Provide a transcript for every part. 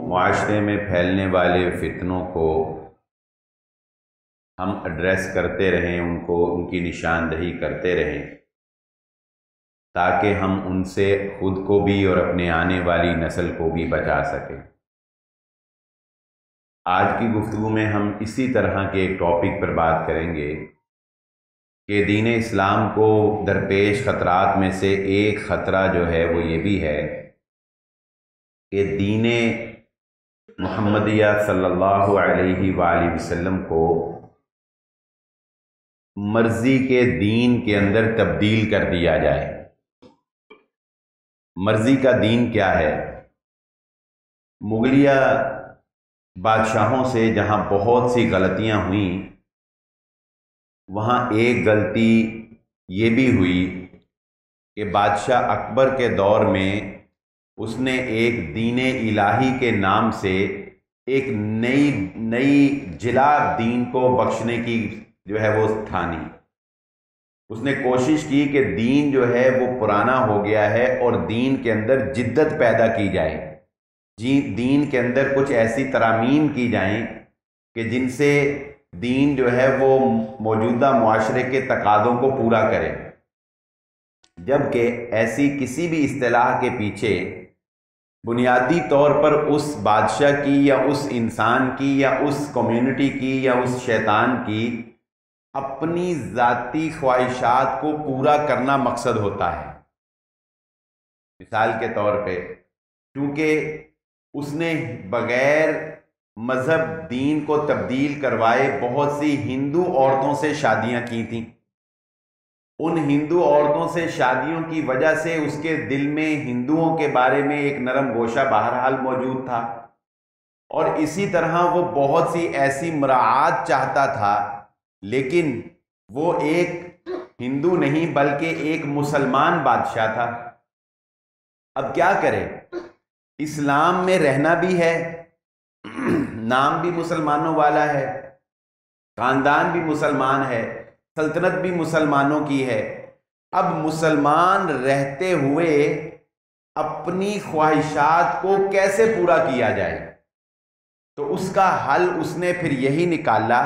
معاشرے میں پھیلنے والے فتنوں کو ہم ایڈریس کرتے رہیں، ان کی نشاندہی کرتے رہیں، تاکہ ہم ان سے خود کو بھی اور اپنے آنے والی نسل کو بھی بچا سکیں۔ آج کی گفتگو میں ہم اسی طرح کے ایک ٹاپک پر بات کریں گے کہ دین اسلام کو درپیش خطرات میں سے ایک خطرہ جو ہے وہ یہ بھی ہے کہ دین محمدیہ صلی اللہ علیہ وآلہ وسلم کو مرضی کے دین کے اندر تبدیل کر دیا جائے۔ مرضی کا دین کیا ہے؟ مغلیہ بادشاہوں سے جہاں بہت سی غلطیاں ہوئیں، وہاں ایک غلطی یہ بھی ہوئی کہ بادشاہ اکبر کے دور میں اس نے ایک دین الہی کے نام سے ایک نئی جلا دین کو بخشنے کی جو ہے وہ ٹھانی۔ اس نے کوشش کی کہ دین جو ہے وہ پرانا ہو گیا ہے اور دین کے اندر جدت پیدا کی جائے، دین کے اندر کچھ ایسی ترامیم کی جائیں کہ جن سے دین جو ہے وہ موجودہ معاشرے کے تقاضوں کو پورا کرے، جبکہ ایسی کسی بھی اصطلاح کے پیچھے بنیادی طور پر اس بادشاہ کی یا اس انسان کی یا اس کمیونٹی کی یا اس شیطان کی اپنی ذاتی خواہشات کو پورا کرنا مقصد ہوتا ہے۔ مثال کے طور پہ چونکہ اس نے بغیر مذہب دین کو تبدیل کروائے بہت سی ہندو عورتوں سے شادیاں کی تھیں، ان ہندو عورتوں سے شادیوں کی وجہ سے اس کے دل میں ہندوؤں کے بارے میں ایک نرم گوشہ بہرحال موجود تھا، اور اسی طرح وہ بہت سی ایسی مراعات چاہتا تھا، لیکن وہ ایک ہندو نہیں بلکہ ایک مسلمان بادشاہ تھا۔ اب کیا کرے؟ اسلام میں رہنا بھی ہے، نام بھی مسلمانوں والا ہے، خاندان بھی مسلمان ہے، سلطنت بھی مسلمانوں کی ہے۔ اب مسلمان رہتے ہوئے اپنی خواہشات کو کیسے پورا کیا جائے؟ تو اس کا حل اس نے پھر یہی نکالا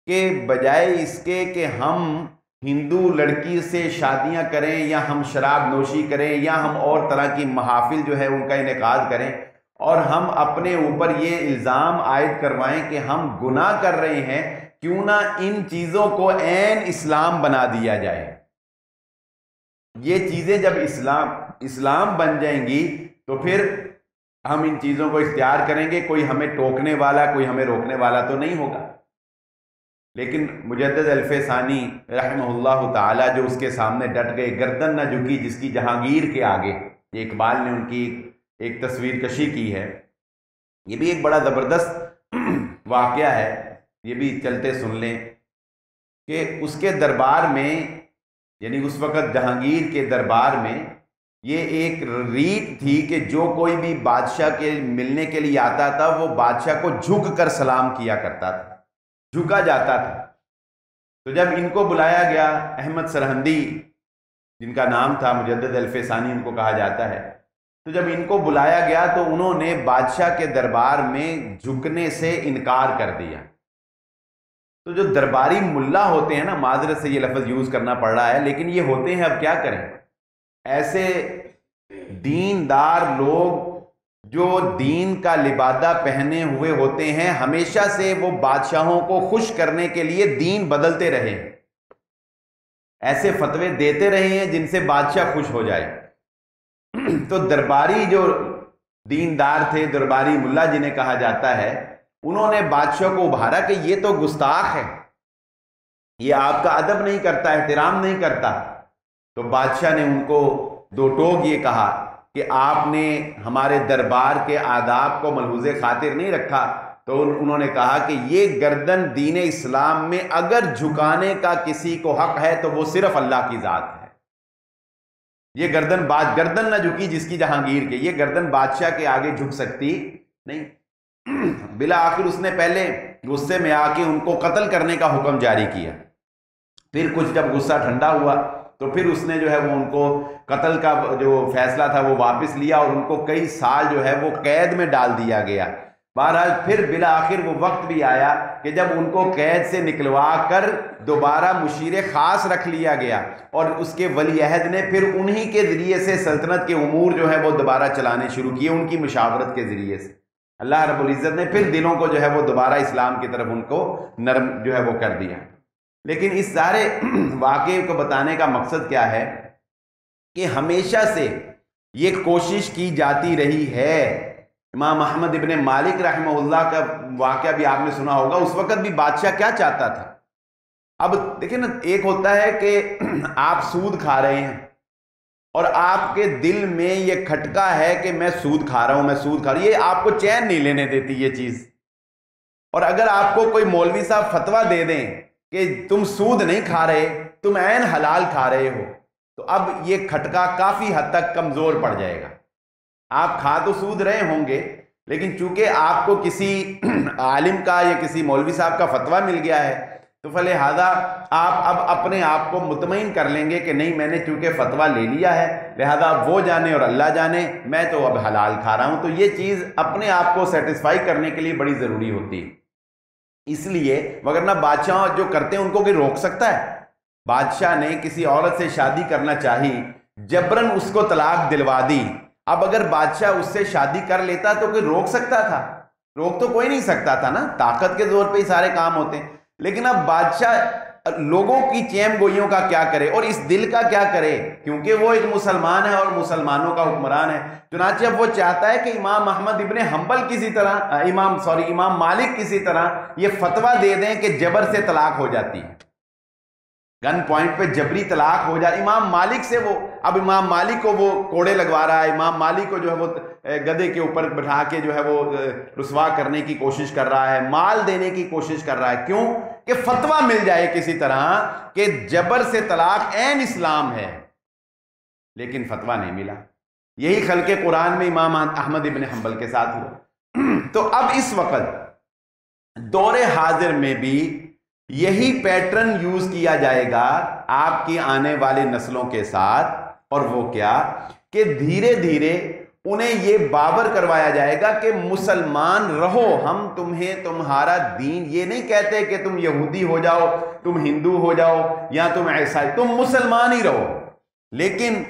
کہ بجائے اس کے کہ ہم ہندو لڑکی سے شادیاں کریں یا ہم شراب نوشی کریں یا ہم اور طرح کی محافل جو ہے ان کا انعقاد کریں اور ہم اپنے اوپر یہ الزام عائد کروائیں کہ ہم گناہ کر رہے ہیں، کیوں نہ ان چیزوں کو عین اسلام بنا دیا جائے۔ یہ چیزیں جب اسلام بن جائیں گی تو پھر ہم ان چیزوں کو اختیار کریں گے، کوئی ہمیں ٹوکنے والا، کوئی ہمیں روکنے والا تو نہیں ہوگا۔ لیکن مجدد الفسانی رحمہ اللہ تعالی جو اس کے سامنے ڈٹ گئے، گردن نہ جھکی جس کی جہانگیر کے آگے، یہ اقبال نے ان کی ایک تصویر کشی کی ہے۔ یہ بھی ایک بڑا زبردست واقعہ ہے، یہ بھی چلتے سن لیں کہ اس کے دربار میں، یعنی اس وقت جہانگیر کے دربار میں یہ ایک ریت تھی کہ جو کوئی بھی بادشاہ کے ملنے کے لیے آتا تھا وہ بادشاہ کو جھک کر سلام کیا کرتا تھا، جھکا جاتا تھا۔ تو جب ان کو بلایا گیا، احمد سرہندی جن کا نام تھا، مجدد الفسانی ان کو کہا جاتا ہے، تو جب ان کو بلایا گیا تو انہوں نے بادشاہ کے دربار میں جھکنے سے انکار کر دیا۔ تو جو درباری ملا ہوتے ہیں نا، معذرت سے یہ لفظ یوز کرنا پڑ رہا ہے لیکن یہ ہوتے ہیں، اب کیا کریں، ایسے دیندار لوگ جو دین کا لبادہ پہنے ہوئے ہوتے ہیں، ہمیشہ سے وہ بادشاہوں کو خوش کرنے کے لیے دین بدلتے رہے، ایسے فتوے دیتے رہے ہیں جن سے بادشاہ خوش ہو جائے۔ تو درباری جو دیندار تھے، درباری ملا جنہیں کہا جاتا ہے، انہوں نے بادشاہ کو ابھارا کہ یہ تو گستاخ ہے، یہ آپ کا ادب نہیں کرتا، احترام نہیں کرتا۔ تو بادشاہ نے ان کو دو ٹوک یہ کہا کہ آپ نے ہمارے دربار کے آداب کو ملحوظ خاطر نہیں رکھا۔ تو انہوں نے کہا کہ یہ گردن دین اسلام میں اگر جھکانے کا کسی کو حق ہے تو وہ صرف اللہ کی ذات ہے۔ یہ گردن نہ جھکی جس کی جہانگیر کے، یہ گردن بادشاہ کے آگے جھک سکتی نہیں۔ بالآخر اس نے پہلے غصے میں آ کے ان کو قتل کرنے کا حکم جاری کیا، پھر کچھ جب غصہ ٹھنڈا ہوا تو پھر اس نے جو ہے وہ ان کو قتل کا جو فیصلہ تھا وہ واپس لیا اور ان کو کئی سال جو ہے وہ قید میں ڈال دیا گیا۔ بہرحال پھر بالآخر وہ وقت بھی آیا کہ جب ان کو قید سے نکلوا کر دوبارہ مشیر خاص رکھ لیا گیا، اور اس کے ولی عہد نے پھر انہی کے ذریعے سے سلطنت کے امور جو ہے وہ دوبارہ چلانے شروع کیے، ان کی مشاورت کے ذریعے سے۔ اللہ رب العزت نے پھر دلوں کو جو ہے وہ دوبارہ اسلام کی طرف ان کو نرم جو ہے وہ کر دیا۔ لیکن اس سارے واقعے کو بتانے کا مقصد کیا ہے کہ ہمیشہ سے یہ کوشش کی جاتی رہی ہے۔ امام احمد ابن مالک رحمہ اللہ کا واقعہ بھی آپ نے سنا ہوگا، اس وقت بھی بادشاہ کیا چاہتا تھا۔ اب دیکھیں نا، ایک ہوتا ہے کہ آپ سود کھا رہے ہیں اور آپ کے دل میں یہ کھٹکا ہے کہ میں سود کھا رہا ہوں، میں سود کھا رہا ہوں، یہ آپ کو چین نہیں لینے دیتی یہ چیز۔ اور اگر آپ کو کوئی مولوی صاحب فتویٰ دے دیں کہ تم سود نہیں کھا رہے، تم عین حلال کھا رہے ہو، تو اب یہ کھٹکا کافی حد تک کمزور پڑ جائے گا۔ آپ کھا تو سود رہے ہوں گے، لیکن چونکہ آپ کو کسی عالم کا یا کسی مولوی صاحب کا فتویٰ مل گیا ہے، تو فلہذا آپ اب اپنے آپ کو مطمئن کر لیں گے کہ نہیں، میں نے چونکہ فتویٰ لے لیا ہے، لہذا وہ جانے اور اللہ جانے، میں تو اب حلال کھا رہا ہوں۔ تو یہ چیز اپنے آپ کو سیٹسفائی کرنے کے لیے بڑی ضروری ہوتی ہے۔ اس لیے وگرنہ بادشاہ جو کرتے ہیں ان کو کوئی روک سکتا ہے؟ بادشاہ نے کسی عورت سے شادی کرنا چاہی، جبرن اس کو طلاق دلوا دی۔ اب اگر بادشاہ اس سے شادی کر لیتا تو کوئی روک سکتا تھا؟ روک تو کوئی نہیں سکتا تھا نا، طاقت کے زور پہ ہی سارے کام ہوتے ہیں۔ لیکن اب بادشاہ لوگوں کی چیم گوئیوں کا کیا کرے اور اس دل کا کیا کرے، کیونکہ وہ ایک مسلمان ہے اور مسلمانوں کا حکمران ہے۔ چنانچہ اب وہ چاہتا ہے کہ امام احمد ابن حنبل کسی طرح امام مالک کسی طرح یہ فتویٰ دے دیں کہ جبر سے طلاق ہو جاتی ہے، گن پوائنٹ پہ جبری طلاق ہو جائے۔ امام مالک سے وہ اب امام مالک کو وہ کوڑے لگوا رہا ہے، امام مالک کو جو ہے وہ گدھے کے اوپر بٹھا کے جو ہے وہ رسوا کرنے کی کوشش کر رہا ہے، مال دینے کی کوشش کر رہا ہے۔ کیوں؟ کہ فتویٰ مل جائے کسی طرح کہ جبر سے طلاق عین اسلام ہے، لیکن فتویٰ نہیں ملا۔ یہی خلق قرآن میں امام احمد ابن حنبل کے ساتھ ہوا۔ تو اب اس وقت دور حاضر میں بھی یہی پیٹرن یوز کیا جائے گا آپ کی آنے والی نسلوں کے ساتھ، اور وہ کیا کہ دھیرے دھیرے انہیں یہ باور کروایا جائے گا کہ مسلمان رہو، ہم تمہیں تمہارا دین، یہ نہیں کہتے کہ تم یہودی ہو جاؤ، تم ہندو ہو جاؤ یا تم عیسائی، تم مسلمان ہی رہو، لیکن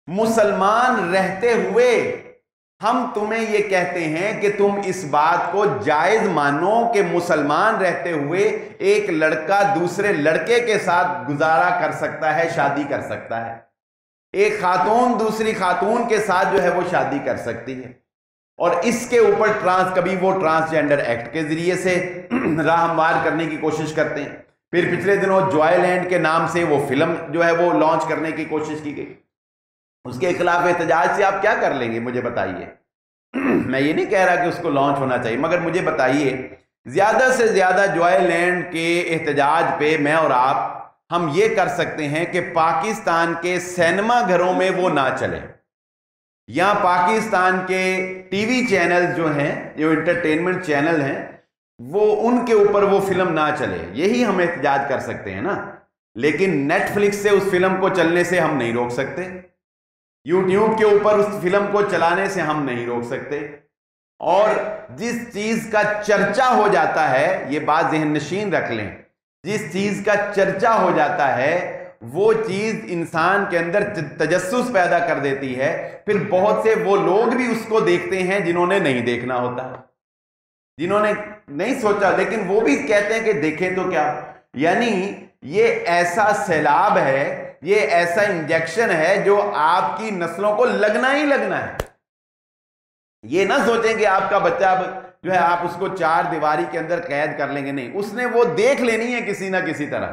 مسلمان رہتے ہوئے ہم تمہیں یہ کہتے ہیں کہ تم اس بات کو جائز مانو کہ مسلمان رہتے ہوئے ایک لڑکا دوسرے لڑکے کے ساتھ گزارا کر سکتا ہے، شادی کر سکتا ہے، ایک خاتون دوسری خاتون کے ساتھ جو ہے وہ شادی کر سکتی ہے۔ اور اس کے اوپر کبھی وہ ٹرانسجینڈر ایکٹ کے ذریعے سے راہ ہموار کرنے کی کوشش کرتے ہیں۔ پھر پچھلے دنوں جوائے لینڈ کے نام سے وہ فلم جو ہے وہ لانچ کرنے کی کوشش کی گئی، اس کے خلاف احتجاج سے آپ کیا کر لیں گے مجھے بتائیے؟ میں یہ نہیں کہہ رہا کہ اس کو لانچ ہونا چاہیے، مگر مجھے بتائیے زیادہ سے زیادہ جوائے لینڈ کے احتجاج پہ میں اور آپ ہم یہ کر سکتے ہیں کہ پاکستان کے سینما گھروں میں وہ نہ چلے، یا پاکستان کے ٹی وی چینل جو ہیں، جو انٹرٹینمنٹ چینل ہیں، وہ ان کے اوپر وہ فلم نہ چلے، یہی ہم احتجاج کر سکتے ہیں نا۔ لیکن نیٹ فلکس سے اس فلم کو چلنے سے ہم نہیں روک سکتے، یوٹیوب کے اوپر اس فلم کو چلانے سے ہم نہیں روک سکتے۔ اور جس چیز کا چرچا ہو جاتا ہے، یہ بات ذہن نشین رکھ لیں، جس چیز کا چرچا ہو جاتا ہے وہ چیز انسان کے اندر تجسس پیدا کر دیتی ہے، پھر بہت سے وہ لوگ بھی اس کو دیکھتے ہیں جنہوں نے نہیں دیکھنا ہوتا، جنہوں نے نہیں سوچا، لیکن وہ بھی کہتے ہیں کہ دیکھیں تو کیا۔ یعنی یہ ایسا سیلاب ہے، یہ ایسا انجیکشن ہے جو آپ کی نسلوں کو لگنا ہی لگنا ہے۔ یہ نہ سوچیں کہ آپ کا بچہ اب جو ہے آپ اس کو چار دیواری کے اندر قید کر لیں گے، نہیں، اس نے وہ دیکھ لینی ہے کسی نہ کسی طرح۔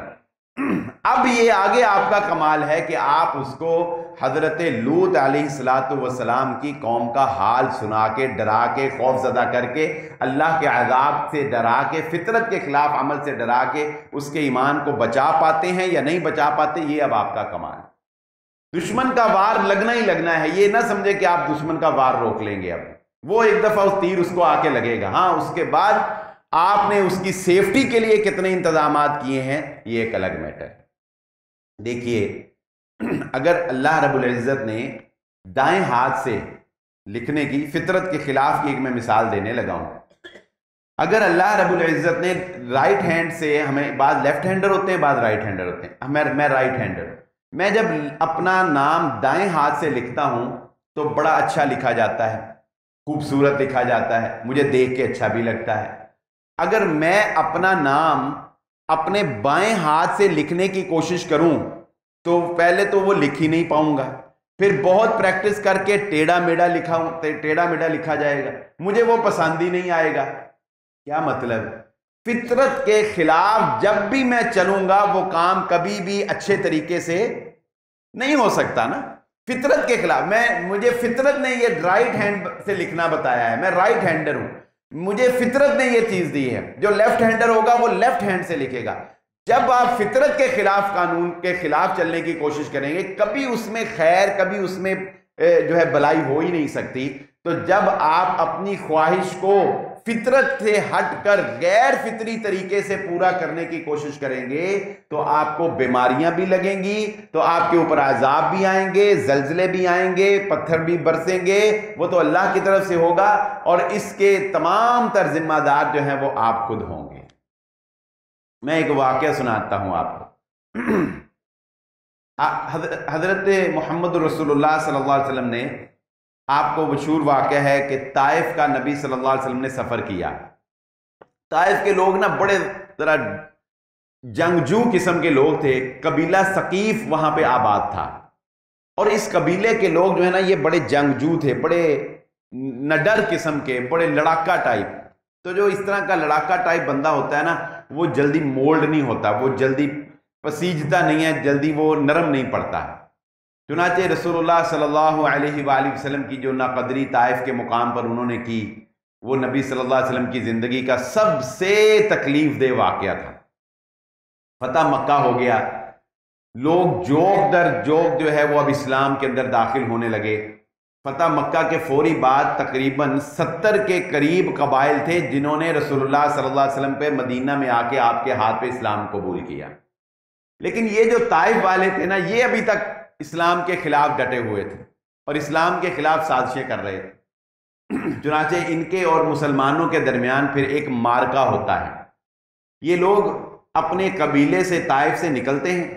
اب یہ آگے آپ کا کمال ہے کہ آپ اس کو حضرت لوط علیہ السلام کی قوم کا حال سنا کے، ڈرا کے، خوف زدہ کر کے، اللہ کے عذاب سے ڈرا کے، فطرت کے خلاف عمل سے ڈرا کے اس کے ایمان کو بچا پاتے ہیں یا نہیں بچا پاتے، یہ اب آپ کا کمال ہے۔ دشمن کا وار لگنا ہی لگنا ہے، یہ نہ سمجھے کہ آپ دشمن کا وار روک لیں گے، اب وہ ایک دفعہ اس تیر اس کو آ کے لگے گا، ہاں اس کے بعد آپ نے اس کی سیفٹی کے لیے کتنے انتظامات کیے ہیں یہ ایک الگ میٹر ہے۔ دیکھیے اگر اللہ رب العزت نے دائیں ہاتھ سے لکھنے کی، فطرت کے خلاف کی ایک میں مثال دینے لگا ہوں، اگر اللہ رب العزت نے رائٹ ہینڈ سے، ہمیں بعض لیفٹ ہینڈر ہوتے ہیں، بعض رائٹ ہینڈر ہوتے ہیں، میں رائٹ ہینڈر، میں جب اپنا نام دائیں ہاتھ سے لکھتا ہوں تو بڑا اچھا لکھا جاتا ہے، خوبصورت لکھا جاتا ہے، مجھے دیکھ کے اچھا بھی لگتا ہے۔ اگر میں اپنا نام اپنے بائیں ہاتھ سے لکھنے کی کوشش کروں تو پہلے تو وہ لکھ ہی نہیں پاؤں گا، پھر بہت پریکٹس کر کے ٹیڑھا میڑھا لکھا جائے گا، مجھے وہ پسند ہی نہیں آئے گا۔ کیا مطلب؟ فطرت کے خلاف جب بھی میں چلوں گا وہ کام کبھی بھی اچھے طریقے سے نہیں ہو سکتا نا، فطرت کے خلاف۔ مجھے فطرت نے یہ رائٹ ہینڈ سے لکھنا بتایا ہے، میں رائٹ ہینڈر ہوں، مجھے فطرت نے یہ چیز دی ہے، جو لیفٹ ہینڈر ہوگا وہ لیفٹ ہینڈ سے لکھے گا۔ جب آپ فطرت کے خلاف، قانون کے خلاف چلنے کی کوشش کریں گے، کبھی اس میں خیر، کبھی اس میں جو ہے بلائی ہو ہی نہیں سکتی۔ تو جب آپ اپنی خواہش کو فطرت سے ہٹ کر غیر فطری طریقے سے پورا کرنے کی کوشش کریں گے تو آپ کو بیماریاں بھی لگیں گی، تو آپ کے اوپر عذاب بھی آئیں گے، زلزلے بھی آئیں گے، پتھر بھی برسیں گے، وہ تو اللہ کی طرف سے ہوگا، اور اس کے تمام تر ذمہ دار جو ہیں وہ آپ خود ہوں گے۔ میں ایک واقعہ سناتا ہوں آپ کو۔ حضرت محمد رسول اللہ صلی اللہ علیہ وسلم نے، آپ کو مشہور واقعہ ہے کہ طائف کا نبی صلی اللہ علیہ وسلم نے سفر کیا۔ طائف کے لوگ نا بڑے ذرا جنگجو قسم کے لوگ تھے، قبیلہ ثقیف وہاں پہ آباد تھا، اور اس قبیلے کے لوگ جو ہے نا یہ بڑے جنگجو تھے، بڑے نڈر قسم کے، بڑے لڑاکا ٹائپ۔ تو جو اس طرح کا لڑاکا ٹائپ بندہ ہوتا ہے نا، وہ جلدی مولڈ نہیں ہوتا، وہ جلدی پسیجتا نہیں ہے، جلدی وہ نرم نہیں پڑتا۔ چنانچہ رسول اللہ صلی اللہ علیہ وآلہ وسلم کی جو ناقدری طائف کے مقام پر انہوں نے کی، وہ نبی صلی اللہ علیہ وسلم کی زندگی کا سب سے تکلیف دہ واقعہ تھا۔ فتح مکہ ہو گیا، لوگ جوک در جوک جو ہے وہ اب اسلام کے اندر داخل ہونے لگے۔ فتح مکہ کے فوری بعد تقریباً 70 کے قریب قبائل تھے جنہوں نے رسول اللہ صلی اللہ علیہ وسلم پہ مدینہ میں آ کے آپ کے ہاتھ پہ اسلام قبول کیا، لیکن یہ جو طائف والے تھے نا، یہ ابھی تک اسلام کے خلاف ڈٹے ہوئے تھے اور اسلام کے خلاف سازشیں کر رہے تھے۔ چنانچہ ان کے اور مسلمانوں کے درمیان پھر ایک مارکا ہوتا ہے۔ یہ لوگ اپنے قبیلے سے، طائف سے نکلتے ہیں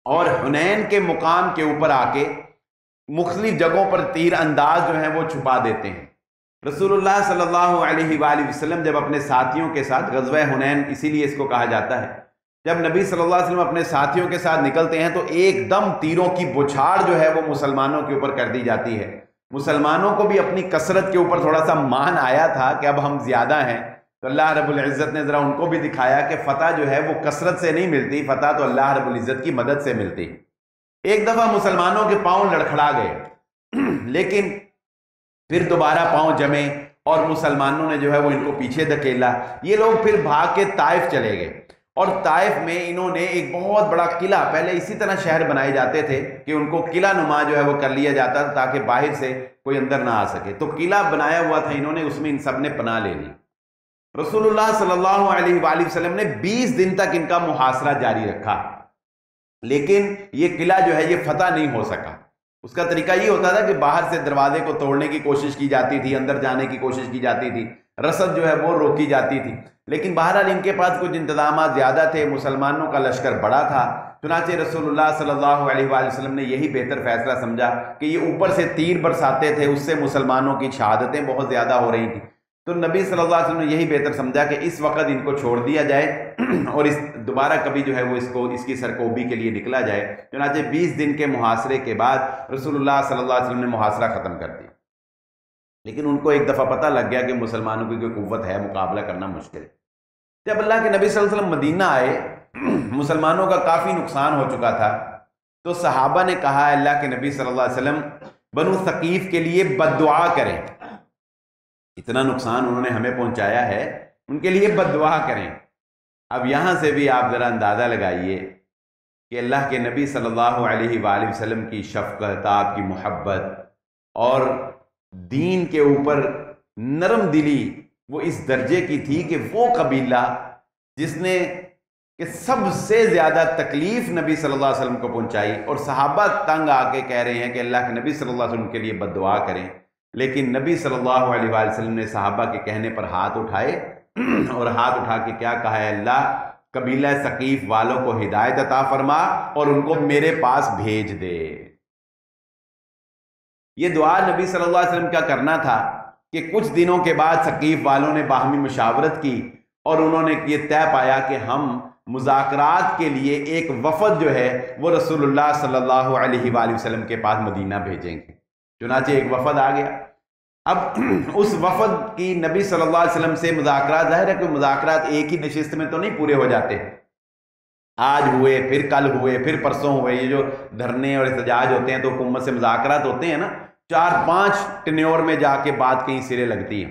اور حنین کے مقام کے اوپر آ کے مختلف جگہوں پر تیر انداز جو ہیں وہ چھپا دیتے ہیں۔ رسول اللہ صلی اللہ علیہ وآلہ وسلم جب اپنے ساتھیوں کے ساتھ، غزوہ حنین اسی لیے اس کو کہا جاتا ہے، جب نبی صلی اللہ علیہ وسلم اپنے ساتھیوں کے ساتھ نکلتے ہیں تو ایک دم تیروں کی بچھاڑ جو ہے وہ مسلمانوں کے اوپر کر دی جاتی ہے۔ مسلمانوں کو بھی اپنی کثرت کے اوپر تھوڑا سا مان آیا تھا کہ اب ہم زیادہ ہیں، تو اللہ رب العزت نے ذرا ان کو بھی دکھایا کہ فتح جو ہے وہ کثرت سے نہیں ملتی، فتح تو اللہ رب العزت کی مدد سے ملتی۔ ایک دفعہ مسلمانوں کے پاؤں لڑکھڑا گئے، لیکن پھر دوبارہ پاؤں جمے اور مسلمانوں نے جو ہے وہ ان کو پیچھے دھکیلا۔ یہ لوگ پھر بھاگ کے طائف چلے گئے، اور طائف میں انہوں نے ایک بہت بڑا قلعہ، پہلے اسی طرح شہر بنائے جاتے تھے کہ ان کو قلعہ نما جو ہے وہ کر لیا جاتا تھا تاکہ باہر سے کوئی اندر نہ آ سکے، تو قلعہ بنایا ہوا تھا انہوں نے، اس میں ان سب نے پناہ لے لی۔ رسول اللہ صلی اللہ علیہ وآلہ وسلم نے 20 دن تک ان کا محاصرہ جاری رکھا، لیکن یہ قلعہ جو ہے یہ فتح نہیں ہو سکا۔ اس کا طریقہ یہ ہوتا تھا کہ باہر سے دروازے کو توڑنے کی کوشش کی جاتی تھی، اندر جانے کی کوشش کی جاتی تھی، رسد جو ہے وہ روکی جاتی تھی، لیکن بہرحال ان کے پاس کچھ انتظامات زیادہ تھے، مسلمانوں کا لشکر بڑا تھا۔ چنانچہ رسول اللہ صلی اللہ علیہ وآلہ وسلم نے یہی بہتر فیصلہ سمجھا کہ یہ اوپر سے تیر برساتے تھے، اس سے مسلمانوں کی شہادتیں بہت زیادہ ہو رہی تھیں، تو نبی صلی اللہ علیہ وسلم نے یہی بہتر سمجھا کہ اس وقت ان کو چھوڑ دیا جائے اور دوبارہ کبھی جو ہے وہ اس کی سرکوبی کے لیے نکلا جائے۔ چنانچہ 20 دن کے محاصرے کے بعد رسول اللہ صلی اللہ علیہ وسلم نے محاصرہ ختم کر دیا، لیکن ان کو ایک دفعہ پتہ لگ گیا کہ مسلمانوں کی کوئی قوت ہے، مقابلہ کرنا مشکل ہے۔ جب اللہ کے نبی صلی اللہ علیہ وسلم مدینہ آئے، مسلمانوں کا کافی نقصان ہو چکا تھا، تو صحابہ نے کہا اللہ کے نبی صلی اللہ علیہ وسلم بنو ثقیف کے لیے بد دعا کریں، اتنا نقصان انہوں نے ہمیں پہنچایا ہے، ان کے لیے بد دعا کریں۔ اب یہاں سے بھی آپ ذرا اندازہ لگائیے کہ اللہ کے نبی صلی اللہ علیہ وآلہ وسلم کی شفقت، آپ کی محبت اور دین کے اوپر نرم دلی وہ اس درجے کی تھی کہ وہ قبیلہ جس نے کہ سب سے زیادہ تکلیف نبی صلی اللہ علیہ وسلم کو پہنچائی، اور صحابہ تنگ آ کے کہہ رہے ہیں کہ اللہ کے نبی صلی اللہ علیہ وسلم کے لیے بد دعا کریں، لیکن نبی صلی اللہ علیہ وآلہ وسلم نے صحابہ کے کہنے پر ہاتھ اٹھائے اور ہاتھ اٹھا کے کیا کہا ہے، اللہ قبیلہ ثقیف والوں کو ہدایت عطا فرما اور ان کو میرے پاس بھیج دے۔ یہ دعا نبی صلی اللہ علیہ وسلم کا کرنا تھا کہ کچھ دنوں کے بعد ثقیف والوں نے باہمی مشاورت کی اور انہوں نے یہ طے پایا کہ ہم مذاکرات کے لیے ایک وفد جو ہے وہ رسول اللہ صلی اللہ علیہ وآلہ وسلم کے پاس مدینہ بھیجیں گے۔ چنانچہ ایک وفد آ گیا۔ اب اس وفد کی نبی صلی اللہ علیہ وسلم سے مذاکرات، ظاہر ہے کہ مذاکرات ایک ہی نشست میں تو نہیں پورے ہو جاتے، آج ہوئے پھر کل ہوئے پھر پرسوں ہوئے، یہ جو دھرنے اور احتجاج ہوتے ہیں تو حکومت سے مذاکرات ہوتے ہیں نا، 4-5 ٹینیور میں جا کے بات کہیں سرے لگتی ہے۔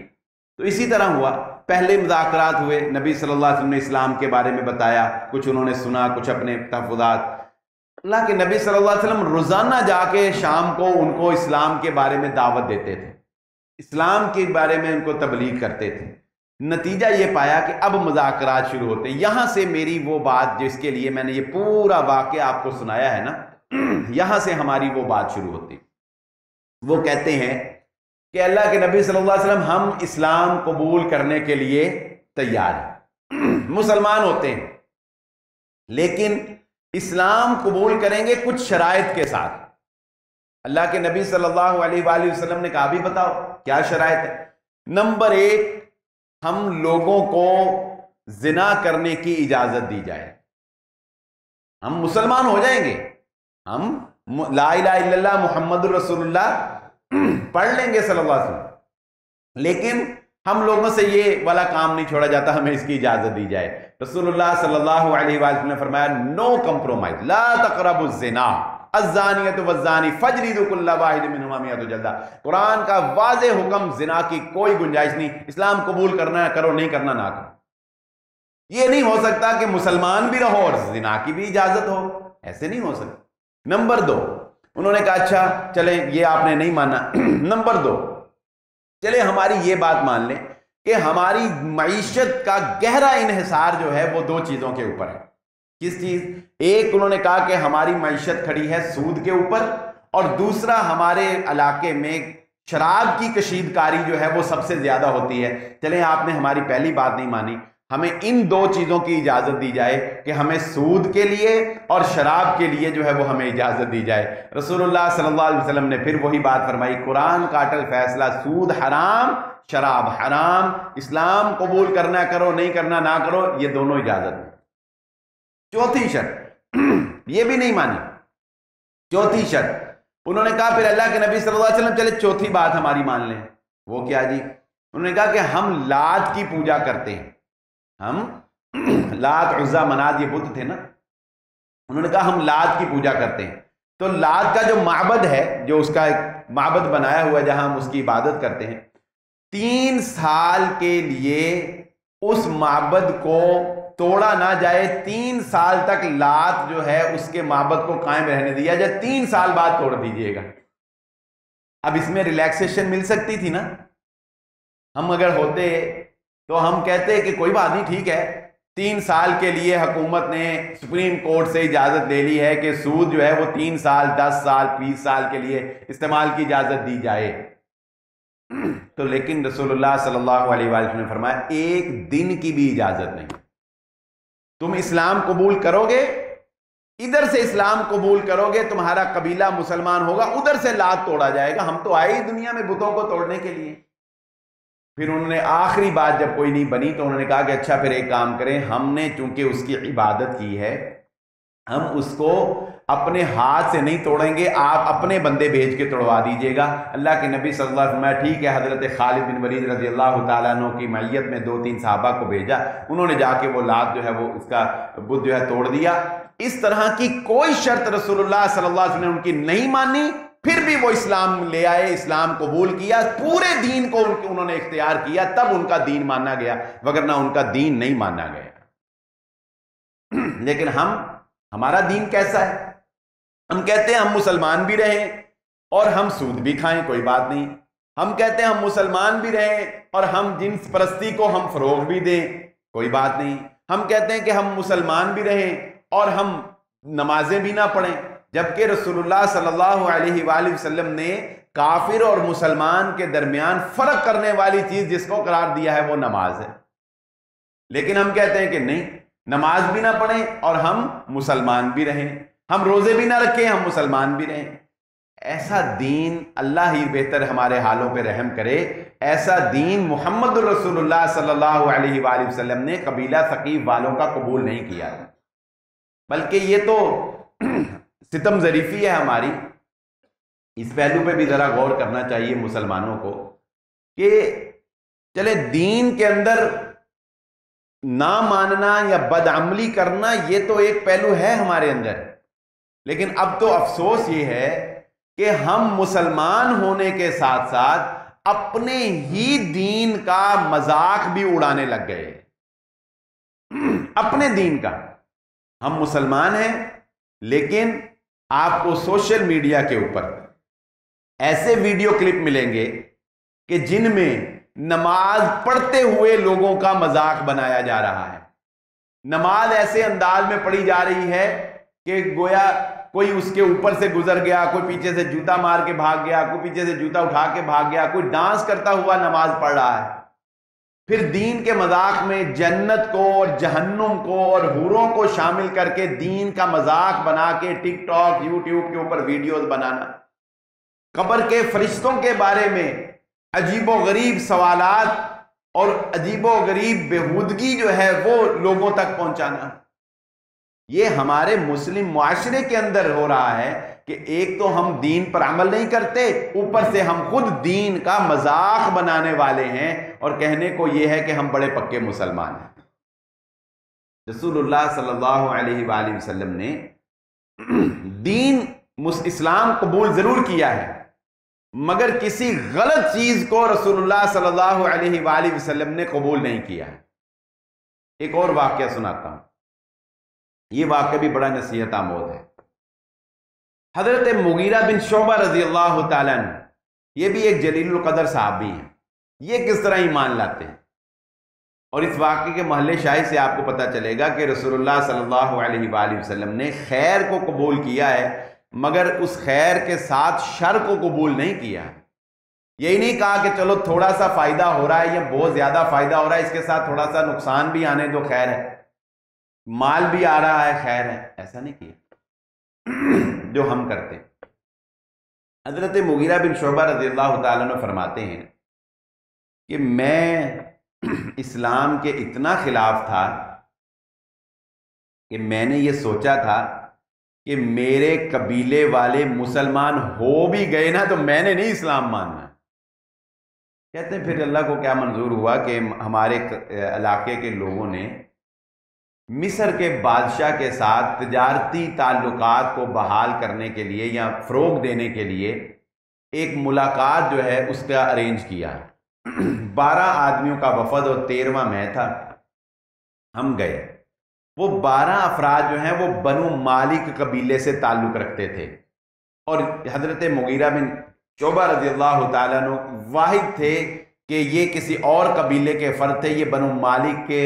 تو اسی طرح ہوا، پہلے مذاکرات ہوئے، نبی صلی اللہ علیہ وسلم نے اسلام کے بارے میں بتایا، کچھ انہوں نے سنا، کچھ اپنے تحفظات۔ اللہ کے نبی صلی اللہ علیہ وسلم روزانہ جا کے شام کو ان کو اسلام کے بارے میں دعوت دیتے تھے، اسلام کے بارے میں ان کو تبلیغ کرتے تھے۔ نتیجہ یہ پایا کہ اب مذاکرات شروع ہوتے ہیں۔ یہاں سے میری وہ بات جس کے لیے میں نے یہ پورا واقعہ آپ کو سنایا ہے نا، یہاں سے ہماری وہ بات شروع ہوتی۔ وہ کہتے ہیں کہ اللہ کے نبی صلی اللہ علیہ وسلم ہم اسلام قبول کرنے کے لیے تیار ہیں، مسلمان ہوتے ہیں، لیکن اسلام قبول کریں گے کچھ شرائط کے ساتھ۔ اللہ کے نبی صلی اللہ علیہ وآلہ وسلم نے کہا بھی بتاؤ کیا شرائط ہے؟ نمبر 1، ہم لوگوں کو زنا کرنے کی اجازت دی جائے۔ ہم مسلمان ہو جائیں گے، ہم لا الہ الا اللہ محمد الرسول اللہ پڑھ لیں گے صلی اللہ علیہ وسلم، لیکن ہم لوگوں سے یہ والا کام نہیں چھوڑا جاتا، ہمیں اس کی اجازت دی جائے۔ رسول اللہ صلی اللہ علیہ وآلہ وسلم نے فرمایا نو کمپرومائز، لا تقربوا الزنا الزانیۃ والزانی فاجلدوا کل واحد منہما 100 جلدہ۔ قرآن کا واضح حکم، زنا کی کوئی گنجائش نہیں، اسلام قبول کرنا ہے کرو، نہیں کرنا نہ کرو۔ یہ نہیں ہو سکتا کہ مسلمان بھی رہو اور زنا کی بھی اجازت ہو، ایسے نہیں ہو سکتا۔ نمبر 2، انہوں نے کہا اچھا چلیں یہ آپ نے نہیں مانا۔ نمبر 2، چلے ہماری یہ بات مان لیں کہ ہماری معیشت کا گہرا انحصار جو ہے وہ 2 چیزوں کے اوپر ہے۔ کس چیز؟ ایک انہوں نے کہا کہ ہماری معیشت کھڑی ہے سود کے اوپر، اور دوسرا ہمارے علاقے میں شراب کی کشیدکاری جو ہے وہ سب سے زیادہ ہوتی ہے۔ چلیں آپ نے ہماری پہلی بات نہیں مانی، ہمیں ان 2 چیزوں کی اجازت دی جائے کہ ہمیں سود کے لیے اور شراب کے لیے جو ہے وہ ہمیں اجازت دی جائے۔ رسول اللہ صلی اللہ علیہ وسلم نے پھر وہی بات فرمائی، قرآن کا اٹل فیصلہ، سود حرام شراب حرام، اسلام قبول کرنا کرو، نہیں کرنا نہ کرو، یہ دونوں اجازت ہیں۔ چوتھی شرط یہ بھی نہیں مانی۔ چوتھی شرط انہوں نے کہا پھر اللہ کے نبی صلی اللہ علیہ وسلم چلے چوتھی بات ہماری مان لیں۔ وہ کیا جی؟ انہوں نے کہا کہ ہم لات کی پوجا کرتے ہیں، ہم لات عزا منات یہ بت تھے نا، انہوں نے کہا ہم لات کی پوجا کرتے ہیں، تو لات کا جو معبد ہے، جو اس کا ایک معبد بنایا ہوا ہے جہاں ہم اس کی عبادت کرتے ہیں، 3 سال کے لیے اس معبد کو توڑا نہ جائے، 3 سال تک لات جو ہے اس کے معبد کو قائم رہنے دیا جائے، 3 سال بعد توڑ دیجئے گا۔ اب اس میں ریلیکسیشن مل سکتی تھی نا، ہم اگر ہوتے تو ہم کہتے کہ کوئی بات نہیں، ٹھیک ہے، 3 سال کے لیے حکومت نے سپریم کورٹ سے اجازت لے لی ہے کہ سود جو ہے وہ 3 سال 10 سال 20 سال کے لیے استعمال کی اجازت دی جائے، تو لیکن رسول اللہ صلی اللہ علیہ وسلم نے فرمایا 1 دن کی بھی اجازت نہیں۔ تم اسلام قبول کرو گے، ادھر سے اسلام قبول کرو گے، تمہارا قبیلہ مسلمان ہوگا، ادھر سے لات توڑا جائے گا، ہم تو آئے ہی دنیا میں بتوں کو توڑنے کے لیے۔ پھر انہوں نے آخری بات جب کوئی نہیں بنی تو انہوں نے کہا کہ اچھا پھر ایک کام کریں، ہم نے چونکہ اس کی عبادت کی ہے، ہم اس کو اپنے ہاتھ سے نہیں توڑیں گے، آپ اپنے بندے بھیج کے توڑوا دیجئے گا۔ اللہ کے نبی صلی اللہ علیہ وسلم ٹھیک ہے، حضرت خالد بن ولید رضی اللہ تعالیٰ عنہ کی معیت میں 2-3 صحابہ کو بھیجا، انہوں نے جا کے وہ لات جو ہے وہ اس کا بت جو ہے توڑ دیا۔ اس طرح کی کوئی شرط رسول اللہ صلی اللہ علیہ وسلم نے ان کی نہیں مانی، پھر بھی وہ اسلام لے آئے، اسلام قبول کیا، پورے دین کو انہوں نے اختیار کیا، تب ان کا دین مانا گیا، وگرنہ ان کا دین نہیں مانا گیا۔ لیکن ہمارا دین کیسا ہے؟ ہم کہتے ہیں ہم مسلمان بھی رہیں اور ہم سود بھی کھائیں، کوئی بات نہیں۔ ہم کہتے ہیں ہم مسلمان بھی رہیں اور ہم جنس پرستی کو ہم فروغ بھی دیں، کوئی بات نہیں۔ ہم کہتے ہیں کہ ہم مسلمان بھی رہیں اور ہم نمازیں بھی نہ پڑھیں، جبکہ رسول اللہ صلی اللہ علیہ وآلہ وسلم نے کافر اور مسلمان کے درمیان فرق کرنے والی چیز جس کو قرار دیا ہے وہ نماز ہے، لیکن ہم کہتے ہیں کہ نہیں، نماز بھی نہ پڑھیں اور ہم مسلمان بھی رہیں، ہم روزے بھی نہ رکھیں، ہم مسلمان بھی رہیں۔ ایسا دین، اللہ ہی بہتر ہمارے حالوں پہ رحم کرے، ایسا دین محمد الرسول اللہ صلی اللہ علیہ وآلہ وسلم نے قبیلہ ثقیف والوں کا قبول نہیں کیا، بلکہ یہ تو ستم ظریفی ہے ہماری۔ اس پہلو پہ بھی ذرا غور کرنا چاہیے مسلمانوں کو کہ چلے دین کے اندر نہ ماننا یا بدعملی کرنا یہ تو ایک پہلو ہے ہمارے اندر، لیکن اب تو افسوس یہ ہے کہ ہم مسلمان ہونے کے ساتھ ساتھ اپنے ہی دین کا مذاق بھی اڑانے لگ گئے، اپنے دین کا۔ ہم مسلمان ہیں لیکن آپ کو سوشل میڈیا کے اوپر ایسے ویڈیو کلپ ملیں گے کہ جن میں نماز پڑھتے ہوئے لوگوں کا مذاق بنایا جا رہا ہے، نماز ایسے انداز میں پڑھی جا رہی ہے کہ گویا کوئی اس کے اوپر سے گزر گیا، کوئی پیچھے سے جوتا مار کے بھاگ گیا، کوئی پیچھے سے جوتا اٹھا کے بھاگ گیا، کوئی ڈانس کرتا ہوا نماز پڑھ رہا ہے۔ پھر دین کے مذاق میں جنت کو اور جہنم کو اور حوروں کو شامل کر کے دین کا مذاق بنا کے ٹک ٹاک، یوٹیوب کے اوپر ویڈیوز بنانا، قبر کے فرشتوں کے بارے میں عجیب و غریب سوالات اور عجیب و غریب بےہودگی جو ہے وہ لوگوں تک پہنچانا، یہ ہمارے مسلم معاشرے کے اندر ہو رہا ہے کہ ایک تو ہم دین پر عمل نہیں کرتے، اوپر سے ہم خود دین کا مذاق بنانے والے ہیں، اور کہنے کو یہ ہے کہ ہم بڑے پکے مسلمان ہیں۔ رسول اللہ صلی اللہ علیہ وآلہ وسلم نے دین اسلام قبول ضرور کیا ہے، مگر کسی غلط چیز کو رسول اللہ صلی اللہ علیہ وآلہ وسلم نے قبول نہیں کیا ہے۔ ایک اور واقعہ سناتا ہوں، یہ واقعہ بھی بڑا نصیحت آمود ہے۔ حضرت مغیرہ بن شعبہ رضی اللہ تعالیٰ عنہ، یہ بھی ایک جلیل القدر صحابی ہیں، یہ کس طرح ایمان لاتے ہیں، اور اس واقعے کے محل شاہد سے آپ کو پتہ چلے گا کہ رسول اللہ صلی اللہ علیہ وآلہ وسلم نے خیر کو قبول کیا ہے، مگر اس خیر کے ساتھ شر کو قبول نہیں کیا۔ یہی نہیں کہا کہ چلو تھوڑا سا فائدہ ہو رہا ہے یا بہت زیادہ فائدہ ہو رہا ہے، اس کے ساتھ تھوڑا سا نقصان بھی آنے دو، خیر ہے، مال بھی آ رہا ہے، خیر ہے، ایسا نہیں کیا جو ہم کرتے ہیں۔ حضرت مغیرہ بن شعبہ رضی اللہ تعالیٰ عنہ فرماتے ہیں کہ میں اسلام کے اتنا خلاف تھا کہ میں نے یہ سوچا تھا کہ میرے قبیلے والے مسلمان ہو بھی گئے نا تو میں نے نہیں اسلام ماننا۔ کہتے ہیں پھر اللہ کو کیا منظور ہوا کہ ہمارے علاقے کے لوگوں نے مصر کے بادشاہ کے ساتھ تجارتی تعلقات کو بحال کرنے کے لیے یا فروغ دینے کے لیے ایک ملاقات جو ہے اس کا ارینج کیا۔ 12 آدمیوں کا وفد اور 13واں میں تھا، ہم گئے۔ وہ 12 افراد جو ہیں وہ بنو مالک قبیلے سے تعلق رکھتے تھے، اور حضرت مغیرہ بن شعبہ رضی اللہ تعالیٰ عنہ واحد تھے کہ یہ کسی اور قبیلے کے فرد تھے، یہ بنو مالک کے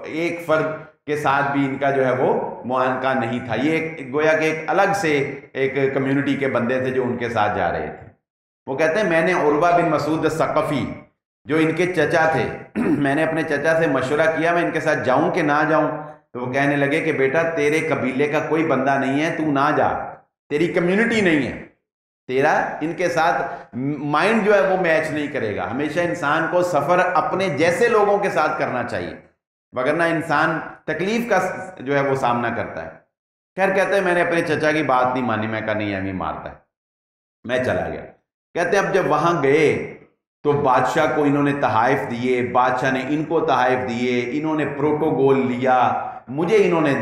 ایک فرد کے ساتھ بھی ان کا جو ہے وہ معانقہ نہیں تھا، یہ گویا کہ ایک الگ سے ایک کمیونٹی کے بندے تھے جو ان کے ساتھ جا رہے تھے۔ وہ کہتے ہیں میں نے عروہ بن مسعود الثقفی جو ان کے چچا تھے، میں نے اپنے چچا سے مشورہ کیا میں ان کے ساتھ جاؤں کہ نہ جاؤں، تو وہ کہنے لگے کہ بیٹا تیرے قبیلے کا کوئی بندہ نہیں ہے، تو نہ جا، تیری کمیونٹی نہیں ہے، تیرا ان کے ساتھ مائنڈ جو ہے وہ میچ نہیں کرے گا۔ ہمیشہ انسان کو سفر اپنے جیسے لوگوں کے ساتھ کرنا چاہیے، وگرنہ انسان تکلیف کا جو ہے وہ سامنا کرتا ہے۔ خیر کہتے ہیں میں نے اپنے چچا کی بات نہیں مانی، میں کہا نہیں امی مارتا ہے، میں چلا گیا۔ کہتے ہیں اب جب وہاں گئے تو بادشاہ کو انہوں نے تحائف دیے، بادشاہ نے ان کو تحائف دیے، انہوں نے پروٹوکول لیا، مجھے انہوں نے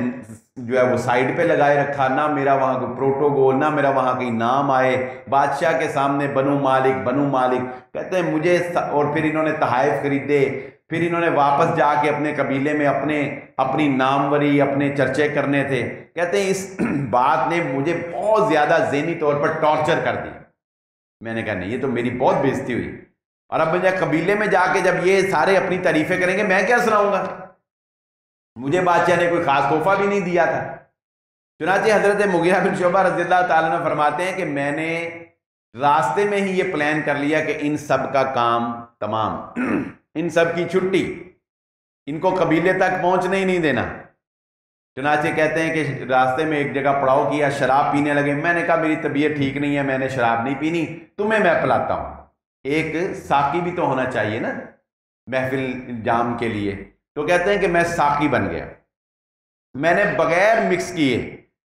جو ہے وہ سائیڈ پہ لگائے رکھا، نہ میرا وہاں کوئی پروٹوکول، نہ میرا وہاں کوئی نام آئے، بادشاہ کے سامنے بنو مالک کہتے ہیں مجھے، اور پھر انہوں نے تحائف خریدے، پھر انہوں نے واپس جا کے اپنے قبیلے میں اپنی ناموری اپنے چرچے کرنے تھے۔ کہتے ہیں اس بات نے مجھے بہت زیادہ ذہنی طور پر ٹارچر کر دیا۔ میں نے کہا نہیں یہ تو میری بہت بےزتی ہوئی، اور اب مجھے قبیلے میں جا کے جب یہ سارے اپنی تعریفیں کریں گے میں کیا سناؤں گا۔ مجھے بادشاہ نے کوئی خاص تحفہ بھی نہیں دیا تھا۔ چنانچہ حضرت مغیرہ بن شعبہ رضی اللہ تعالیٰ عنہ فرماتے ہیں کہ میں نے راستے میں ہی یہ پلان کر لیا کہ ان سب کا کام تمام، ان سب کی چھٹی، ان کو قبیلے تک پہنچنے ہی نہیں دینا۔ چنانچہ کہتے ہیں کہ راستے میں ایک جگہ پڑاؤ کیا، شراب پینے لگے۔ میں نے کہا میری طبیعت ٹھیک نہیں ہے، میں نے شراب نہیں پینی، تمہیں میں پلاتا ہوں۔ ایک ساقی بھی تو ہونا چاہیے نا محفل جام کے لیے، تو کہتے ہیں کہ میں ساقی بن گیا۔ میں نے بغیر مکس کیے،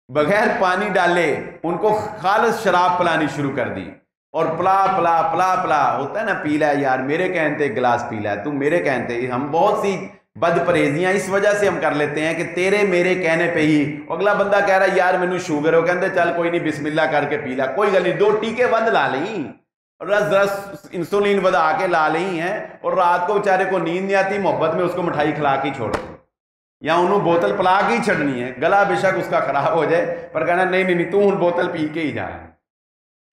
بغیر پانی ڈالے ان کو خالص شراب پلانی شروع کر دی، اور پلا پلا پلا پلا ہوتا ہے نا، پیلا یار میرے کہنتے ایک گلاس پیلا ہے، تم میرے کہنتے۔ ہم بہت سی بد پرہیزیاں اس وجہ سے ہم کر لیتے ہیں کہ تیرے میرے کہنے پہ ہی اگلا بندہ کہہ رہا ہے یار مینوں شوگر ہو، کہتے چل کوئی نہیں بسم اللہ کر کے پیلا، کوئی گل نہیں، 2 ٹیکے بند لا لیں اور ذرا انسولین بدا کے لا لیں ہیں، اور رات کو بیچارے کو نیند نہیں آتی، محبت میں اس کو مٹھائی کھلا کے چھوڑ دیں، یا انہوں بوتل پلا کے ہی چھڑنی ہے، گلا بے شک اس کا خراب ہو جائے پر کہنا نہیں نہیں نہیں تو ہن بوتل پی کے ہی جا رہا ہے۔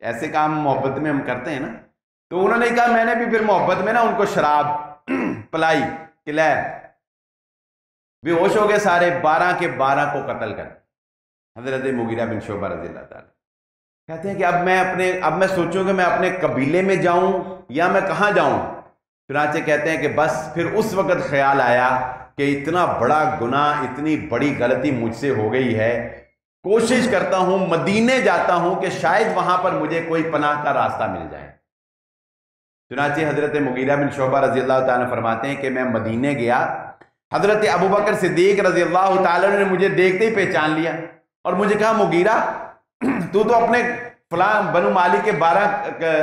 ایسے کام محبت میں ہم کرتے ہیں نا۔ تو انہوں نے کہا میں نے بھی پھر محبت میں نا ان کو شراب پلائی، کھلائے، بے ہوش ہو گئے سارے، 12 کے 12 کو قتل کر حضرت مغیرہ بن شعبہ رضی اللہ تعالیٰ۔ کہتے ہیں کہ اب میں سوچوں کہ میں اپنے قبیلے میں جاؤں یا میں کہاں جاؤں۔ چنانچہ کہتے ہیں کہ بس پھر اس وقت خیال آیا کہ اتنا بڑا گناہ، اتنی بڑی غلطی مجھ سے ہو گئی ہے، کوشش کرتا ہوں مدینے جاتا ہوں کہ شاید وہاں پر مجھے کوئی پناہ کا راستہ مل جائے۔ چنانچہ حضرت مغیرہ بن شعبہ رضی اللہ تعالیٰ فرماتے ہیں کہ میں مدینے گیا، حضرت ابوبکر صدیق رضی اللہ تعالیٰ نے مجھے دیکھتے ہی پہچان لیا اور مجھے کہا مغیرہ تو اپنے فلاں بنو مالک کے 12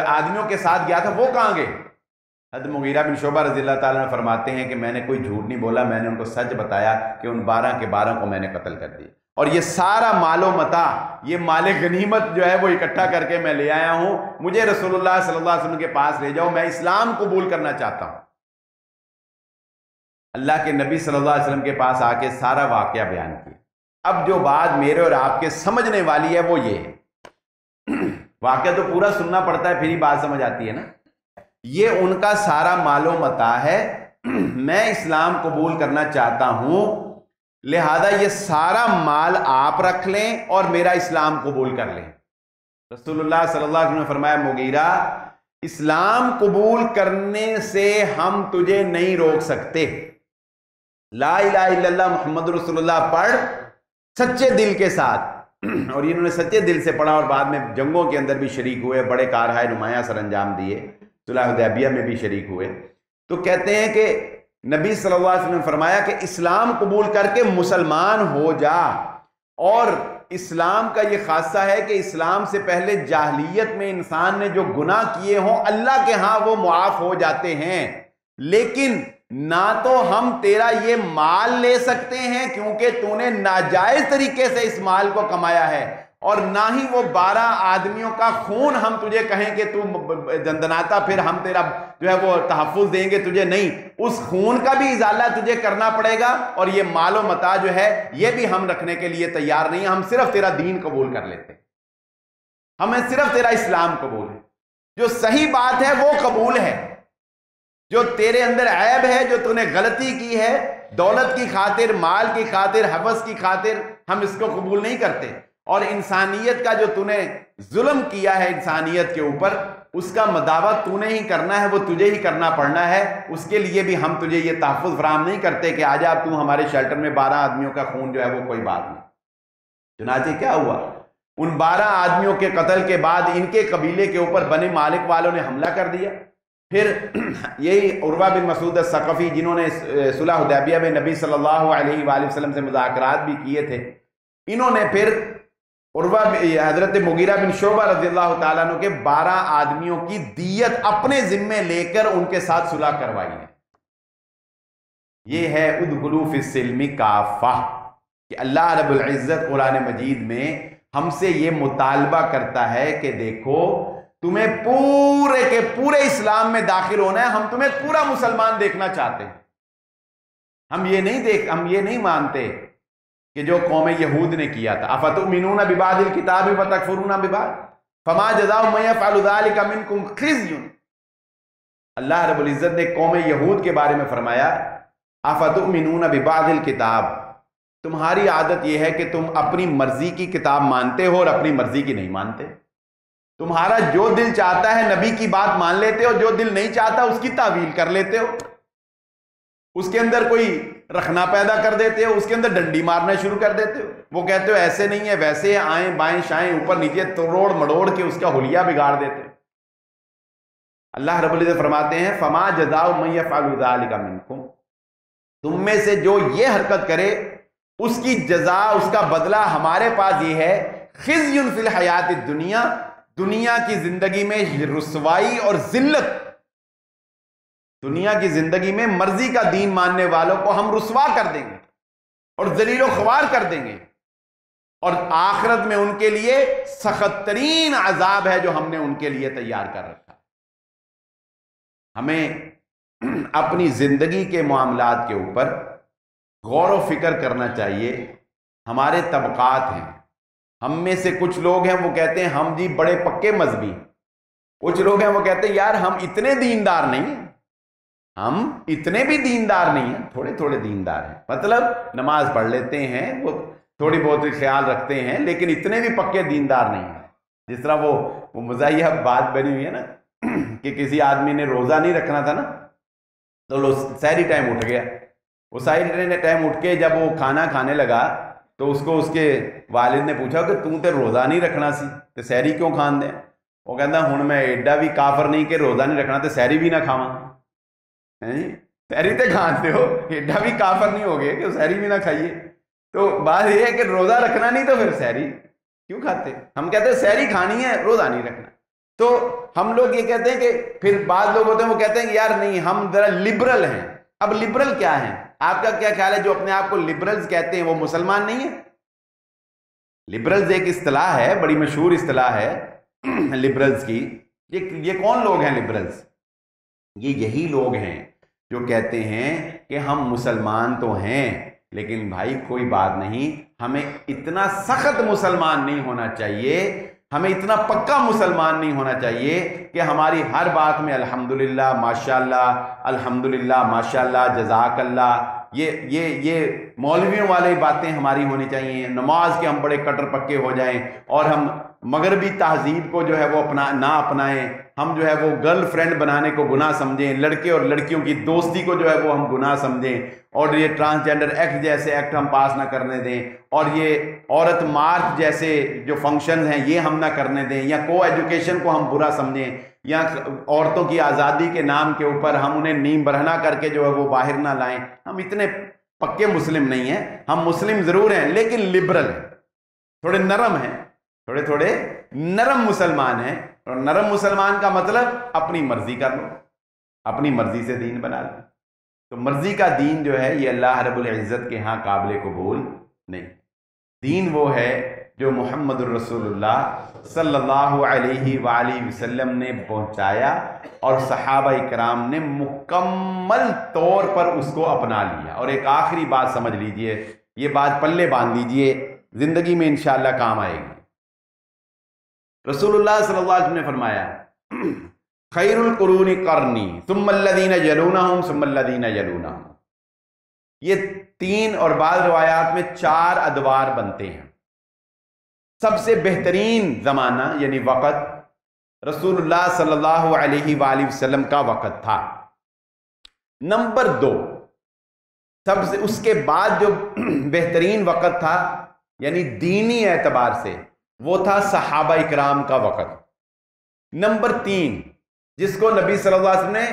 آدمیوں کے ساتھ گیا تھا، وہ کہاں گئے؟ حضرت مغیرہ بن شعبہ رضی اللہ تعالیٰ نے فرماتے ہیں کہ میں نے کوئی جھوٹ نہیں بولا، میں نے ان کو سچ بتایا کہ ان 12 کے 12 کو میں نے قتل کر دیا، اور یہ سارا مال و متاع، یہ مال غنیمت جو ہے وہ اکٹھا کر کے میں لے آیا ہوں، مجھے رسول اللہ صلی اللہ علیہ وسلم کے پاس لے جاؤ، میں اسلام قبول کرنا چاہتا ہوں۔ اللہ کے نبی صلی اللہ علیہ وسلم کے پاس آ کے سارا واقعہ بیان کیا۔ اب جو بات میرے اور آپ کے سمجھنے والی ہے وہ یہ ہے، واقعہ تو پورا سننا پڑتا ہے پھر ہی بات سمجھ آتی ہے نا۔ یہ ان کا سارا مال و متاع ہے، میں اسلام قبول کرنا چاہتا ہوں، لہذا یہ سارا مال آپ رکھ لیں اور میرا اسلام قبول کر لیں۔ رسول اللہ صلی اللہ علیہ وسلم نے فرمایا مغیرہ اسلام قبول کرنے سے ہم تجھے نہیں روک سکتے، لا الہ الا اللہ محمد رسول اللہ پڑھ سچے دل کے ساتھ، اور انہوں نے سچے دل سے پڑھا اور بعد میں جنگوں کے اندر بھی شریک ہوئے، بڑے کارہائے نمایاں سر انجام دیے، صلح حدیبیہ میں بھی شریک ہوئے۔ تو کہتے ہیں کہ نبی صلی اللہ علیہ وسلم نے فرمایا کہ اسلام قبول کر کے مسلمان ہو جا، اور اسلام کا یہ خاصہ ہے کہ اسلام سے پہلے جاہلیت میں انسان نے جو گناہ کیے ہوں اللہ کے ہاں وہ معاف ہو جاتے ہیں، لیکن نہ تو ہم تیرا یہ مال لے سکتے ہیں کیونکہ تو نے ناجائز طریقے سے اس مال کو کمایا ہے، اور نہ ہی وہ 12 آدمیوں کا خون ہم تجھے کہیں کہ تو دندناتا پھر ہم تیرا جو ہے وہ تحفظ دیں گے تجھے، نہیں، اس خون کا بھی ازالہ تجھے کرنا پڑے گا، اور یہ مال و متاع جو ہے یہ بھی ہم رکھنے کے لیے تیار نہیں، ہم صرف تیرا دین قبول کر لیتے ہیں، ہمیں صرف تیرا اسلام قبول ہے، جو صحیح بات ہے وہ قبول ہے، جو تیرے اندر عیب ہے، جو تو نے غلطی کی ہے دولت کی خاطر، مال کی خاطر، حوث کی خاطر، ہم اس کو قبول نہیں کرتے، اور انسانیت کا جو تو نے ظلم کیا ہے انسانیت کے اوپر، اس کا مداوع تو نے ہی کرنا ہے، وہ تجھے ہی کرنا پڑنا ہے، اس کے لیے بھی ہم تجھے یہ تحفظ فراہم نہیں کرتے کہ آجا اب تو ہمارے شیلٹر میں 12 آدمیوں کا خون جو ہے وہ کوئی بات نہیں۔ چنانچہ کیا ہوا، ان 12 آدمیوں کے قتل کے بعد ان کے قبیلے کے اوپر بنی مالک والوں نے حملہ کر دیا، پھر یہی عروہ بن مسعود الثقفی جنہوں نے صلح حدیبیہ میں نبی صلی اللہ علیہ وآلہ وسلم سے مذاکرات بھی کیے تھے، انہوں نے پھر حضرت مغیرہ بن شعبہ رضی اللہ تعالیٰ عنہ کے 12 آدمیوں کی دیت اپنے ذمے لے کر ان کے ساتھ صلح کروائی ہے۔ یہ ہے ادخلوا فی السلم کافہ، کہ اللہ رب العزت قرآن مجید میں ہم سے یہ مطالبہ کرتا ہے کہ دیکھو تمہیں پورے کے پورے اسلام میں داخل ہونا ہے، ہم تمہیں پورا مسلمان دیکھنا چاہتے ہیں، ہم یہ نہیں مانتے کہ جو قوم یہود نے کیا تھا، افتؤمنون ببعض الکتاب وتکفرون ببعض فما جزاء من یفعل ذلک منکم خزی۔ اللہ رب العزت نے قوم یہود کے بارے میں فرمایا افتؤمنون ببعض الکتاب، تمہاری عادت یہ ہے کہ تم اپنی مرضی کی کتاب مانتے ہو اور اپنی مرضی کی نہیں مانتے. تمہارا جو دل چاہتا ہے نبی کی بات مان لیتے ہو, جو دل نہیں چاہتا اس کی تعویل کر لیتے ہو, اس کے اندر کوئی رکھنا پیدا کر دیتے ہو, اس کے اندر ڈنڈی مارنا شروع کر دیتے ہو. وہ کہتے ہو ایسے نہیں ہے ویسے ہے, آئیں بائیں شائیں اوپر نیچے توڑ مڑوڑ کے اس کا حلیہ بگاڑ دیتے ہو. اللہ رب العزت فرماتے ہیں فما جزاء من یفعل ذلک منکم, تم میں سے جو یہ حرکت کرے اس کی جزا, اس کا بدلہ ہمارے پاس یہ ہے, خزی فی الحیات الدنیا, دنیا کی زندگی میں رسوائی اور ذلت. دنیا کی زندگی میں مرضی کا دین ماننے والوں کو ہم رسوا کر دیں گے اور ذلیل و خوار کر دیں گے, اور آخرت میں ان کے لیے سخت ترین عذاب ہے جو ہم نے ان کے لیے تیار کر رکھا. ہمیں اپنی زندگی کے معاملات کے اوپر غور و فکر کرنا چاہیے. ہمارے طبقات ہیں, ہم میں سے کچھ لوگ ہیں وہ کہتے ہیں ہم جی بڑے پکے مذہبی, کچھ لوگ ہیں وہ کہتے ہیں یار ہم اتنے دیندار نہیں ہیں, ہم اتنے بھی دیندار نہیں ہیں, تھوڑے تھوڑے دیندار ہیں, مطلب نماز پڑھ لیتے ہیں, وہ تھوڑی بہت خیال رکھتے ہیں, لیکن اتنے بھی پکے دیندار نہیں ہیں. جس طرح وہ مزاحیہ بات بنی ہوئی ہے نا کہ کسی آدمی نے روزہ نہیں رکھنا تھا نا, تو سحری ٹائم اٹھ گیا, وہ سحری ٹائم اٹھ کے جب وہ کھانا کھانے لگا تو اس کو اس کے والد نے پوچھا کہ تم تے روزہ نہیں رکھنا سی تے سحری کیوں کھان دیں؟ وہ کہتا ہن میں ایڈا بھی کافر نہیں کہ روزہ نہیں رکھنا تے سحری بھی نہ کھاواں. سحری تے کھاتے ہو, ایڈا بھی کافر نہیں ہو گئے کہ سحری بھی نہ کھائیے. تو بات یہ ہے کہ روزہ رکھنا نہیں تو پھر سحری کیوں کھاتے؟ ہم کہتے ہیں سحری کھانی ہے, روزہ نہیں رکھنا. تو ہم لوگ یہ کہتے ہیں کہ پھر بعض لوگ ہوتے ہیں وہ کہتے ہیں کہ یار نہیں ہم ذرا لبرل ہیں. اب لبرل کیا ہیں؟ آپ کا کیا خیال ہے جو اپنے آپ کو لبرلز کہتے ہیں وہ مسلمان نہیں ہیں؟ لبرلز ایک اصطلاح ہے, بڑی مشہور اصطلاح ہے لبرلز کی. یہ کون لوگ ہیں لبرلز؟ یہ یہی لوگ ہیں جو کہتے ہیں کہ ہم مسلمان تو ہیں لیکن بھائی کوئی بات نہیں, ہمیں اتنا سخت مسلمان نہیں ہونا چاہیے, ہمیں اتنا پکا مسلمان نہیں ہونا چاہیے کہ ہماری ہر بات میں الحمدللہ ماشاءاللہ, الحمدللہ ماشاءاللہ, جزاک اللہ, یہ مولویوں والی باتیں ہماری ہونی چاہیے. نماز کے ہم بڑے کٹر پکے ہو جائیں اور ہم مغربی تہذیب کو جو ہے وہ نہ اپنائیں, ہم جو ہے وہ گرل فرینڈ بنانے کو گناہ سمجھیں, لڑکے اور لڑکیوں کی دوستی کو جو ہے وہ ہم گناہ سمجھیں, اور یہ ٹرانسجینڈر ایکٹ جیسے ایکٹ ہم پاس نہ کرنے دیں, اور یہ عورت مارچ جیسے جو فنکشنز ہیں یہ ہم نہ کرنے دیں, یا کو ایجوکیشن کو ہم برا سمجھیں, یا عورتوں کی آزادی کے نام کے اوپر ہم انہیں نیم برہنہ کر کے جو ہے وہ باہر نہ لائیں. ہم اتنے پکے مسلم نہیں ہیں, ہم مسلم ضرور ہیں لیکن لبرل ہیں, تھوڑے نرم ہیں, تھوڑے نرم مسلمان ہیں. اور نرم مسلمان کا مطلب اپنی مرضی کر لو, اپنی مرضی سے دین بنا لو. تو مرضی کا دین جو ہے یہ اللہ رب العزت کے ہاں قابل قبول نہیں. دین وہ ہے جو محمد الرسول اللہ صلی اللہ علیہ وآلہ وسلم نے پہنچایا اور صحابہ کرام نے مکمل طور پر اس کو اپنا لیا. اور ایک آخری بات سمجھ لیجئے, یہ بات پلے باندھ لیجئے, زندگی میں انشاءاللہ کام آئے گی. رسول اللہ صلی اللہ علیہ وسلم نے فرمایا خیر القرون قرنی ثم الذین یلونہم ثم الذین یلونہم. یہ 3 اور بعض روایات میں 4 ادوار بنتے ہیں. سب سے بہترین زمانہ یعنی وقت رسول اللہ صلی اللہ علیہ وآلہ وسلم کا وقت تھا. نمبر 2 سب سے اس کے بعد جو بہترین وقت تھا یعنی دینی اعتبار سے وہ تھا صحابہ اکرام کا وقت. نمبر 3 جس کو نبی صلی اللہ علیہ وسلم نے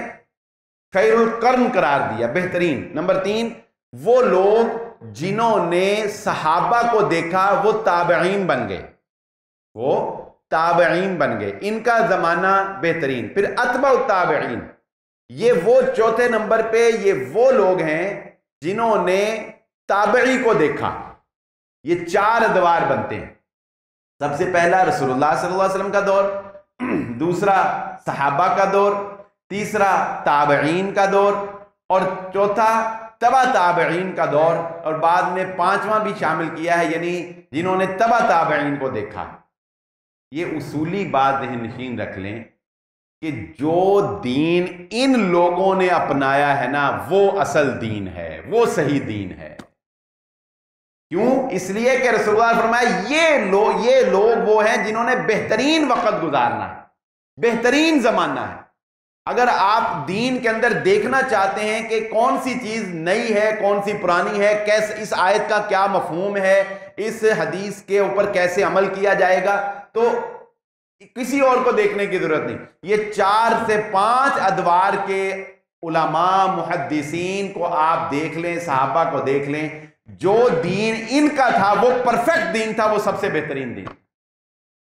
خیر القرن قرار دیا, بہترین. نمبر 3 وہ لوگ جنہوں نے صحابہ کو دیکھا وہ تابعین بن گئے, وہ تابعین بن گئے, ان کا زمانہ بہترین. پھر اتباع التابعین, یہ وہ چوتھے نمبر پہ یہ وہ لوگ ہیں جنہوں نے تابعی کو دیکھا. یہ 4 ادوار بنتے ہیں. سب سے پہلا رسول اللہ صلی اللہ علیہ وسلم کا دور, دوسرا صحابہ کا دور, تیسرا تابعین کا دور, اور چوتھا تبع تابعین کا دور, اور بعد میں 5واں بھی شامل کیا ہے یعنی جنہوں نے تبع تابعین کو دیکھا. یہ اصولی بات ذہن نشین رکھ لیں کہ جو دین ان لوگوں نے اپنایا ہے نا وہ اصل دین ہے, وہ صحیح دین ہے. کیوں؟ اس لیے کہ رسول اللہ نے فرمایا یہ لوگ وہ ہیں جنہوں نے بہترین وقت گزارنا ہے، بہترین زمانہ ہے۔ اگر آپ دین کے اندر دیکھنا چاہتے ہیں کہ کون سی چیز نئی ہے، کون سی پرانی ہے، کیسے اس آیت کا کیا مفہوم ہے، اس حدیث کے اوپر کیسے عمل کیا جائے گا، تو کسی اور کو دیکھنے کی ضرورت نہیں۔ یہ 4 سے 5 ادوار کے علماء محدثین کو آپ دیکھ لیں، صحابہ کو دیکھ لیں، جو دین ان کا تھا وہ پرفیکٹ دین تھا، وہ سب سے بہترین دین۔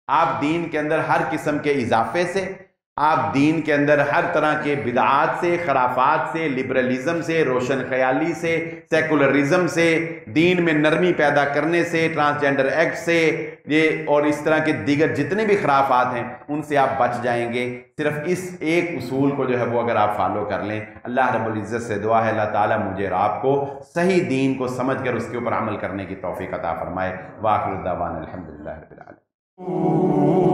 آپ دین کے اندر ہر قسم کے اضافے سے، آپ دین کے اندر ہر طرح کے بدعات سے، خرافات سے، لبرلزم سے، روشن خیالی سے، سیکولرزم سے، دین میں نرمی پیدا کرنے سے، ٹرانسجنڈر ایکٹ سے، یہ اور اس طرح کے دیگر جتنے بھی خرافات ہیں ان سے آپ بچ جائیں گے۔ صرف اس ایک اصول کو جو ہے وہ اگر آپ فالو کر لیں۔ اللہ رب العزت سے دعا ہے اللہ تعالیٰ مجھے اور آپ کو صحیح دین کو سمجھ کر اس کے اوپر عمل کرنے کی توفیق عطا فرمائے۔ وآخر دعوانا الحمدللہ رب العالمین۔